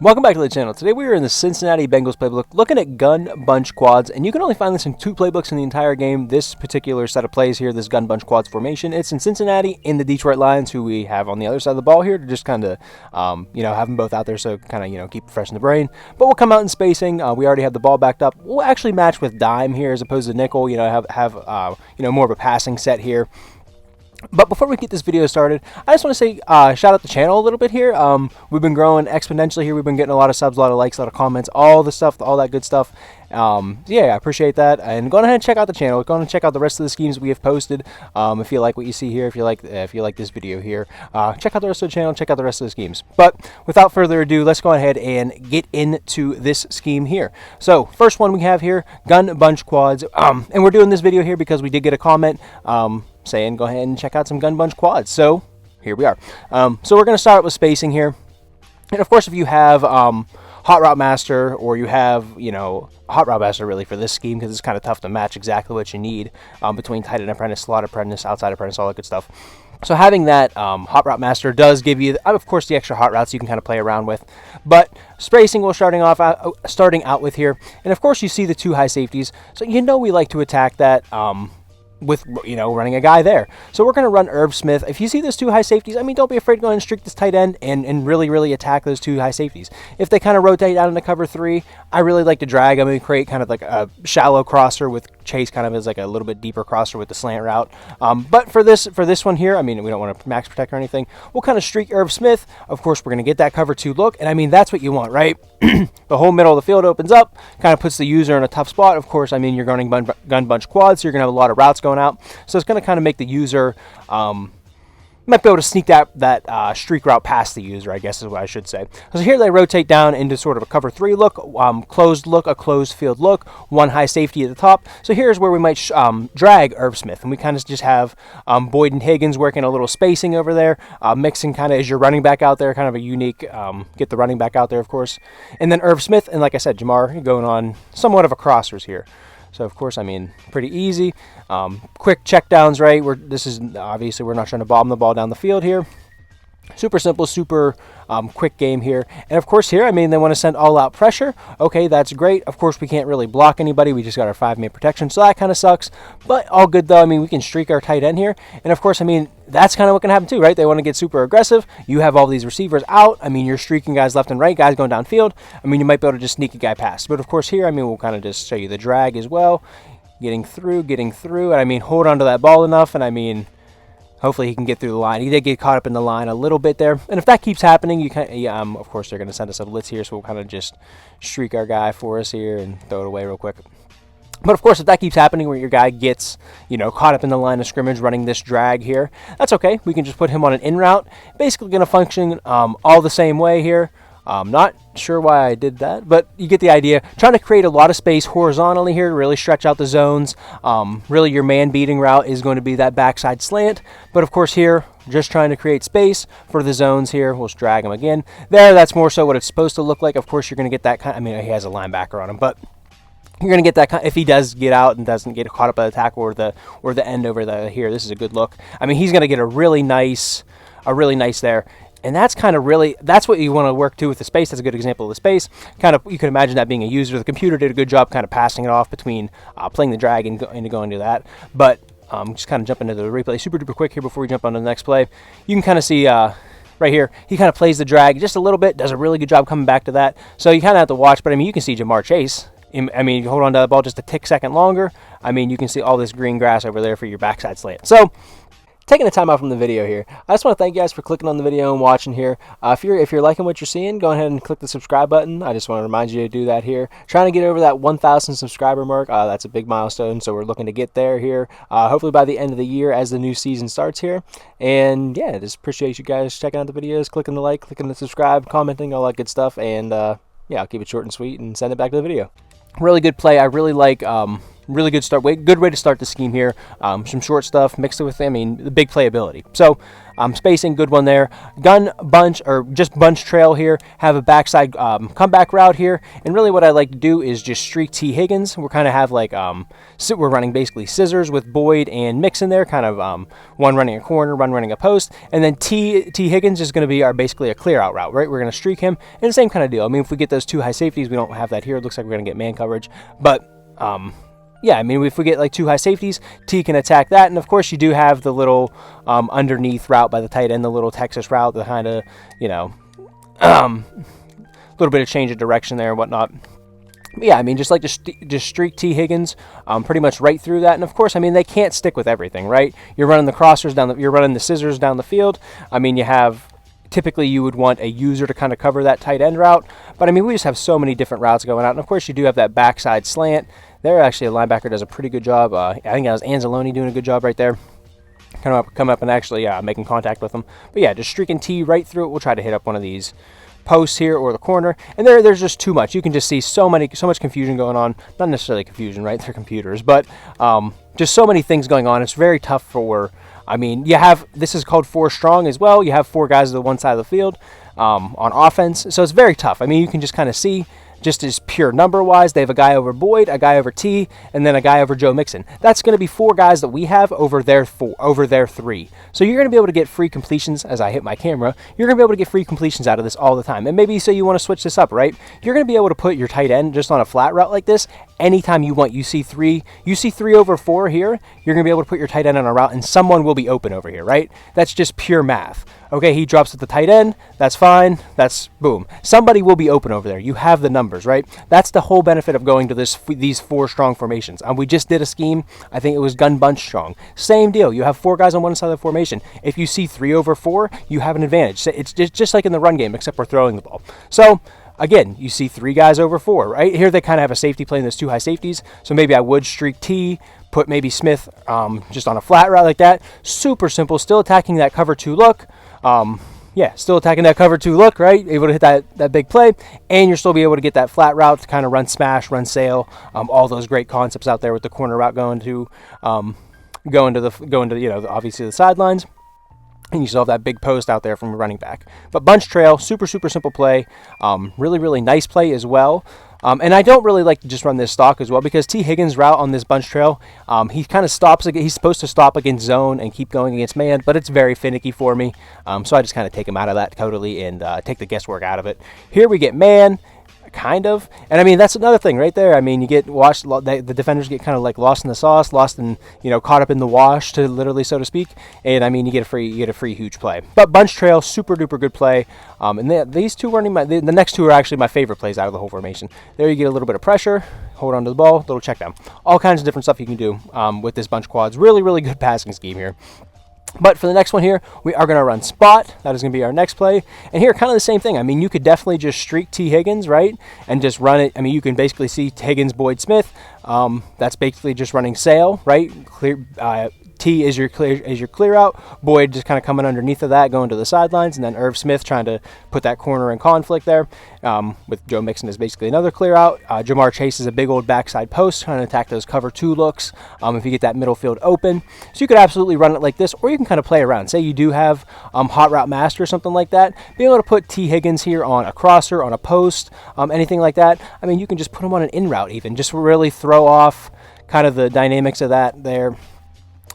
Welcome back to the channel. Today we are in the Cincinnati Bengals playbook looking at gun bunch quads, and you can only find this in 2 playbooks in the entire game. This particular set of plays here, this gun bunch quads formation, it's in Cincinnati in the Detroit Lions, who we have on the other side of the ball here to just kind of, have them both out there so kind of, keep it fresh in the brain. But we'll come out in spacing. We already have the ball backed up. We'll actually match with dime here as opposed to nickel, have more of a passing set here. But before we get this video started, I just want to say shout out the channel a little bit here. We've been growing exponentially here. We've been getting a lot of subs, a lot of likes, a lot of comments, all the stuff, all that good stuff. Yeah, I appreciate that. And go ahead and check out the channel. Go ahead and check out the rest of the schemes we have posted. If you like what you see here, if you like this video here, check out the rest of the channel. Check out the rest of the schemes. But without further ado, let's go ahead and get into this scheme here. So first one we have here, gun bunch quads. And we're doing this video here because we did get a comment saying go ahead and check out some gun bunch quads. So here we are. So we're going to start with spacing here. And of course, if you have Hot Route Master, or you have, Hot Route Master really for this scheme, because it's kind of tough to match exactly what you need between tight end apprentice, slot apprentice, outside apprentice, all that good stuff. So having that Hot Route Master does give you, of course, the extra hot routes you can kind of play around with. But spacing we're starting out with here. And of course, you see the 2 high safeties. So we like to attack that with, running a guy there. So we're going to run Irv Smith. If you see those 2 high safeties, don't be afraid to go and streak this tight end and really attack those 2 high safeties. If they kind of rotate out into cover 3, I really like to drag them and create kind of like a shallow crosser with Chase kind of as like a little bit deeper crosser with the slant route. But for this one here, we don't want to max protect or anything. We'll kind of streak Irv Smith. Of course, we're going to get that cover 2 look, and that's what you want, right? The whole middle of the field opens up, kind of puts the user in a tough spot. Of course, you're running gun bunch quads, so you're going to have a lot of routes going out. So it's going to kind of make the user might be able to sneak that streak route past the user, I guess is what I should say. So here they rotate down into sort of a cover 3 look, closed look, a closed field look, 1 high safety at the top. So here's where we might drag Irv Smith, and we kind of just have Boyd and Higgins working a little spacing over there, mixing kind of as your running back out there, kind of a unique, get the running back out there, of course. And then Irv Smith, and like I said, Jamar going on somewhat of a crossers here. So of course, pretty easy. Quick checkdowns, right? This is obviously we're not trying to bomb the ball down the field here. Super simple, super quick game here. And of course here, they want to send all-out pressure. Okay, that's great. Of course, we can't really block anybody. We just got our 5-man protection, so that kind of sucks. But all good, though. We can streak our tight end here. And of course, that's kind of what can happen, too, right? They want to get super aggressive. You have all these receivers out. You're streaking guys left and right, guys going downfield. You might be able to just sneak a guy past. But of course here, we'll kind of just show you the drag as well. Getting through. And hold on to that ball enough. And hopefully he can get through the line. He did get caught up in the line a little bit there. And if that keeps happening, you can, of course, they're going to send us a blitz here, so we'll kind of just streak our guy for us here and throw it away real quick. But of course, if that keeps happening where your guy gets, caught up in the line of scrimmage running this drag here, that's okay. We can just put him on an in route. Basically going to function all the same way here. Not sure why I did that, but you get the idea. Trying to create a lot of space horizontally here to really stretch out the zones. Really, your man-beating route is going to be that backside slant. But of course here, just trying to create space for the zones here. We'll just drag him again. There, that's more so what it's supposed to look like. Of course, you're going to get that kind. He has a linebacker on him, but you're going to get that kind, if he does get out and doesn't get caught up by the tackle or the end over the here. This is a good look. He's going to get a really nice there. And that's kind of that's what you want to work to with the space. That's a good example of the space. Kind of, you can imagine that being a user. The computer did a good job kind of passing it off between playing the drag and going to that. But just kind of jump into the replay super duper quick here before we jump on to the next play. You can kind of see right here, he kind of plays the drag just a little bit, does a really good job coming back to that. So you kind of have to watch, but you can see Jamar Chase. You hold on to the ball just a tick second longer. You can see all this green grass over there for your backside slant. So, taking the time out from the video here, I just want to thank you guys for clicking on the video and watching here. If you're liking what you're seeing, go ahead and click the subscribe button. I just want to remind you to do that here. Trying to get over that 1,000 subscriber mark. That's a big milestone, so we're looking to get there here. Hopefully by the end of the year as the new season starts here. And yeah, just appreciate you guys checking out the videos, clicking the like, clicking the subscribe, commenting, all that good stuff. And yeah, I'll keep it short and sweet and send it back to the video. Really good play. I really like really good start. Good way to start the scheme here. Some short stuff mixed with, I mean, the big playability. So spacing, good one there. Gun bunch, or just bunch trail here. Have a backside comeback route here. And really what I like to do is just streak T. Higgins. We're kind of have like, we're running basically scissors with Boyd and Mix in there. Kind of one running a corner, one running a post. And then T. Higgins is going to be our basically a clear out route, right? We're going to streak him. And the same kind of deal. I mean, if we get those 2 high safeties, we don't have that here. It looks like we're going to get man coverage. But yeah, I mean, if we get like 2 high safeties, T can attack that. And of course, you do have the little underneath route by the tight end, the little Texas route, the kind of, you know, little bit of change of direction there and whatnot. But yeah, I mean, just like just streak T. Higgins pretty much right through that. And of course, I mean, they can't stick with everything, right? You're running the crossers you're running the scissors down the field. I mean, you have, typically you would want a user to kind of cover that tight end route. But I mean, we just have so many different routes going out. And of course, you do have that backside slant. There, actually, a linebacker does a pretty good job. I think that was Anzalone doing a good job right there. Come up and actually making contact with them. But yeah, just streaking T right through it. We'll try to hit up one of these posts here or the corner. And there's just too much. You can just see so much confusion going on. Not necessarily confusion, right? They're computers. But just so many things going on. It's very tough for, I mean, this is called 4 strong as well. You have 4 guys on the one side of the field on offense. So it's very tough. I mean, you can just kind of see, just as pure number-wise, they have a guy over Boyd, a guy over T, and then a guy over Joe Mixon. That's going to be 4 guys that we have over their 3. So you're going to be able to get free completions, as I hit my camera, you're going to be able to get free completions out of this all the time. And maybe say you want to switch this up, right? You're going to be able to put your tight end just on a flat route like this anytime you want. You see 3 over 4 here, you're going to be able to put your tight end on a route, and someone will be open over here, right? That's just pure math. Okay, he drops at the tight end. That's fine. That's boom. Somebody will be open over there. You have the numbers, right? That's the whole benefit of going to these 4 strong formations. We just did a scheme. I think it was gun bunch strong. Same deal. You have 4 guys on one side of the formation. If you see 3 over 4, you have an advantage. It's just like in the run game, except we're throwing the ball. So again, you see 3 guys over 4, right? Here they kind of have a safety playing those 2 high safeties. So maybe I would streak T, put maybe Smith just on a flat route like that. Super simple. Still attacking that cover 2 look. Yeah, still attacking that cover 2 look, right? Able to hit that big play, and you'll still be able to get that flat route to kind of run smash, run sail, all those great concepts out there with the corner route going to you know, obviously the sidelines. And you still have that big post out there from a running back. But bunch trail, super simple play. Really nice play as well. And I don't really like to just run this stock as well, because T. Higgins' route on this bunch trail, he kind of stops. He's supposed to stop against zone and keep going against man, but it's very finicky for me. So I just kind of take him out of that totally and take the guesswork out of it. Here we get man. Kind of. And I mean, that's another thing right there. I mean, you get washed, the defenders get kind of like lost in the sauce, lost in, you know, caught up in the wash, to literally, so to speak. And I mean, you get a free huge play. But bunch trail, super duper good play. And these 2 weren't the next 2 are actually my favorite plays out of the whole formation. There you get a little bit of pressure, hold on to the ball, little check down. All kinds of different stuff you can do with this bunch quads. Really good passing scheme here. But for the next one here, we are going to run spot. That is going to be our next play. And here, kind of the same thing. I mean, you could definitely just streak T. Higgins, right? And just run it. I mean, you can basically see Higgins, Boyd, Smith. That's basically just running sail, right? Clear. T is your clear out. Boyd just kind of coming underneath of that, going to the sidelines, and then Irv Smith trying to put that corner in conflict there. With Joe Mixon is basically another clear out. Jamar Chase is a big old backside post trying to attack those cover 2 looks. If you get that middle field open, so you could absolutely run it like this, or you can kind of play around. Say you do have hot route master or something like that. Be able to put T. Higgins here on a crosser, on a post, anything like that. I mean, you can just put him on an in route even, just really throw off kind of the dynamics of that there.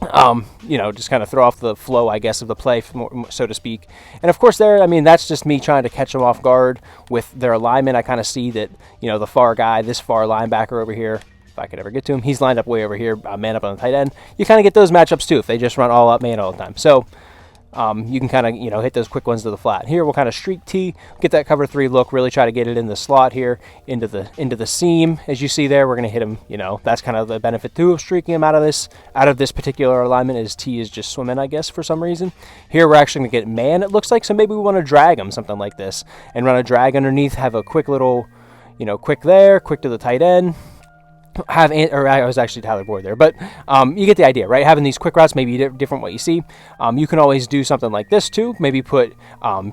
You know, just kind of throw off the flow, I guess, of the play, so to speak. And of course there, I mean, that's just me trying to catch them off guard with their alignment. I kind of see that, you know, the far guy, this far linebacker over here, if I could ever get to him, he's lined up way over here, man up on the tight end. You kind of get those matchups too if they just run all up man all the time. So you can kind of, you know, hit those quick ones to the flat. Here we'll kind of streak T, get that cover 3 look, really try to get it in the slot here, into the seam. As you see there, we're going to hit him, you know, that's kind of the benefit too of streaking him out of this particular alignment, is T is just swimming, I guess, for some reason. Here we're actually going to get man, it looks like, so maybe we want to drag him, something like this, and run a drag underneath, have a quick little, you know, quick there, quick to the tight end. or I was actually Tyler Boyd there, but you get the idea, right? Having these quick routes, maybe different what you see. You can always do something like this too. Maybe put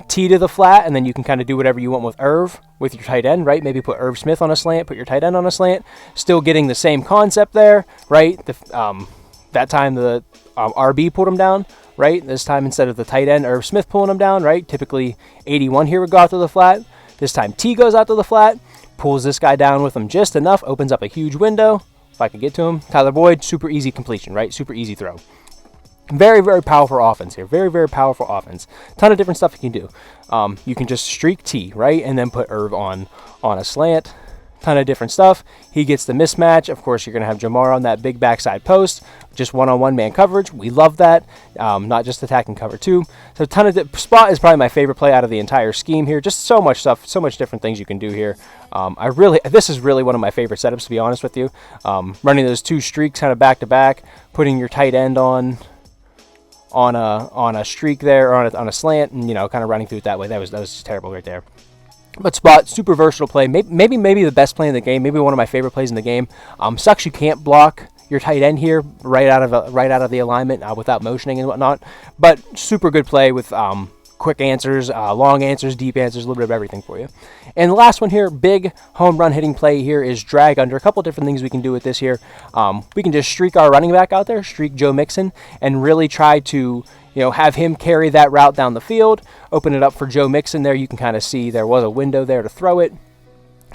T to the flat, and then you can kind of do whatever you want with Irv with your tight end, right? Maybe put Irv Smith on a slant, put your tight end on a slant. Still getting the same concept there, right? That time the RB pulled him down, right? This time instead of the tight end, Irv Smith pulling him down, right? Typically 81 here would go out to the flat. This time T goes out to the flat. Pulls this guy down with him just enough, opens up a huge window. If I could get to him, Tyler Boyd, super easy completion, right? Super easy throw. Very, very powerful offense here. Very, very powerful offense. Ton of different stuff you can do. You can just streak T, right? And then put Irv on a slant. Ton of different stuff. He gets the mismatch. Of course, you're going to have Jamar on that big backside post. Just one-on-one man coverage. We love that. Not just attacking cover two. So ton of spot is probably my favorite play out of the entire scheme here. Just so much stuff, so much different things you can do here. This is really one of my favorite setups, to be honest with you. Running those two streaks kind of back to back, putting your tight end on a streak there, or on a slant, and kind of running through it that way. That was just terrible right there. But spot, super versatile play. Maybe the best play in the game. Maybe one of my favorite plays in the game. Sucks you can't block your tight end here right out of the alignment without motioning and whatnot. But super good play with quick answers, long answers, deep answers, a little bit of everything for you. And the last one here, big home run hitting play here is drag under. A couple different things we can do with this here. We can just streak our running back out there, streak Joe Mixon, and really try to have him carry that route down the field, open it up for Joe Mixon there. You can kind of see there was a window there to throw it.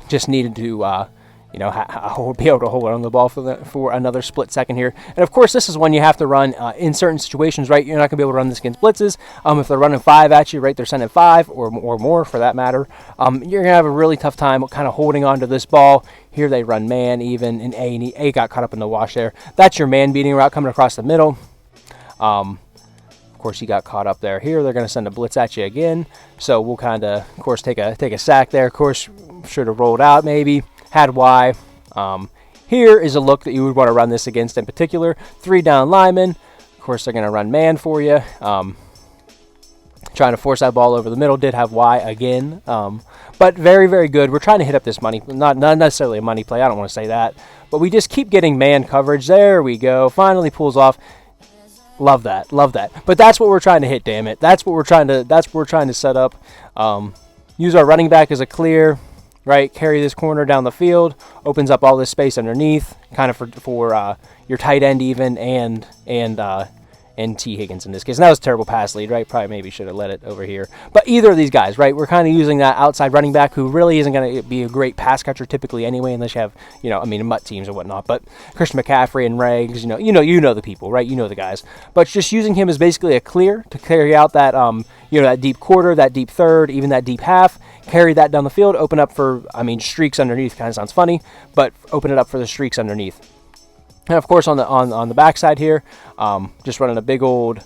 Just needed to, be able to hold on the ball for another split second here. And of course, this is one you have to run in certain situations, right? You're not going to be able to run this against blitzes. If they're running 5 at you, right, they're sending 5 or more for that matter. You're going to have a really tough time kind of holding on to this ball. Here they run man even, and A got caught up in the wash there. That's your man beating route coming across the middle. Of course, he got caught up there. Here, they're going to send a blitz at you again. So we'll kind of course, take a sack there. Of course, should have rolled out maybe. Had Y. Here is a look that you would want to run this against in particular. 3 down linemen. Of course, they're going to run man for you. Trying to force that ball over the middle. Did have Y again. But very, very good. We're trying to hit up this money. Not necessarily a money play. I don't want to say that. But we just keep getting man coverage. There we go. Finally pulls off. Love that, love that. But that's what we're trying to hit, damn it. That's what we're trying to set up. Use our running back as a clear, right? Carry this corner down the field, opens up all this space underneath, kind of for your tight end even, and T. Higgins in this case. And that was a terrible pass lead, right? Probably maybe should have let it over here. But either of these guys, right? We're kind of using that outside running back who really isn't going to be a great pass catcher typically anyway, unless you have, mutt teams or whatnot. But Christian McCaffrey and Riggs, you know the people, right? You know the guys. But just using him as basically a clear to carry out that, that deep quarter, that deep third, even that deep half, carry that down the field, open up for, streaks underneath. Kind of sounds funny, but open it up for the streaks underneath. And of course, on the backside here, just running a big old,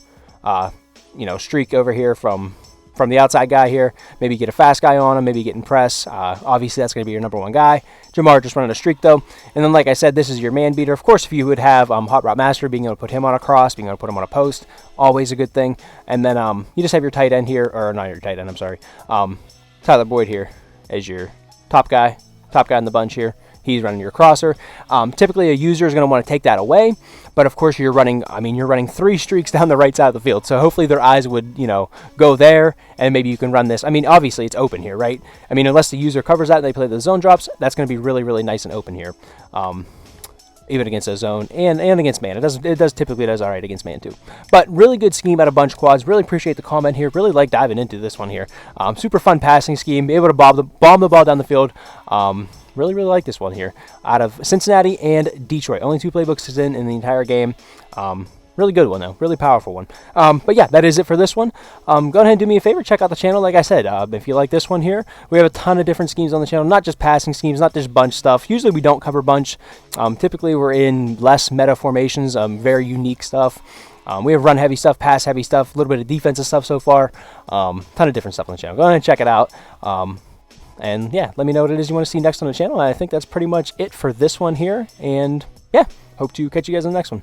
streak over here from the outside guy here. Maybe get a fast guy on him. Maybe get in press. Obviously, that's going to be your number one guy. Jamar just running a streak though. And then, like I said, this is your man beater. Of course, if you would have Hot Route Master, being able to put him on a cross, being able to put him on a post, always a good thing. And then you just have your tight end here, or not your tight end. I'm sorry, Tyler Boyd here as your top guy in the bunch here. He's running your crosser. Typically, a user is going to want to take that away, but of course, you're running 3 streaks down the right side of the field. So hopefully, their eyes would, go there, and maybe you can run this. Obviously, it's open here, right? Unless the user covers that and they play the zone drops, that's going to be really, really nice and open here. Even against a zone and against man. It does typically all right against man too. But really good scheme out of bunch quads. Really appreciate the comment here. Really like diving into this one here. Super fun passing scheme. Be able to bomb the ball down the field. Really, really like this one here out of Cincinnati and Detroit. Only 2 playbooks is in the entire game. Really good one, though. Really powerful one. But yeah, that is it for this one. Go ahead and do me a favor. Check out the channel. Like I said, if you like this one here, we have a ton of different schemes on the channel. Not just passing schemes, not just bunch stuff. Usually we don't cover bunch. Typically we're in less meta formations, very unique stuff. We have run-heavy stuff, pass-heavy stuff, a little bit of defensive stuff so far. Ton of different stuff on the channel. Go ahead and check it out. And yeah, let me know what it is you want to see next on the channel. And I think that's pretty much it for this one here. And yeah, hope to catch you guys on the next one.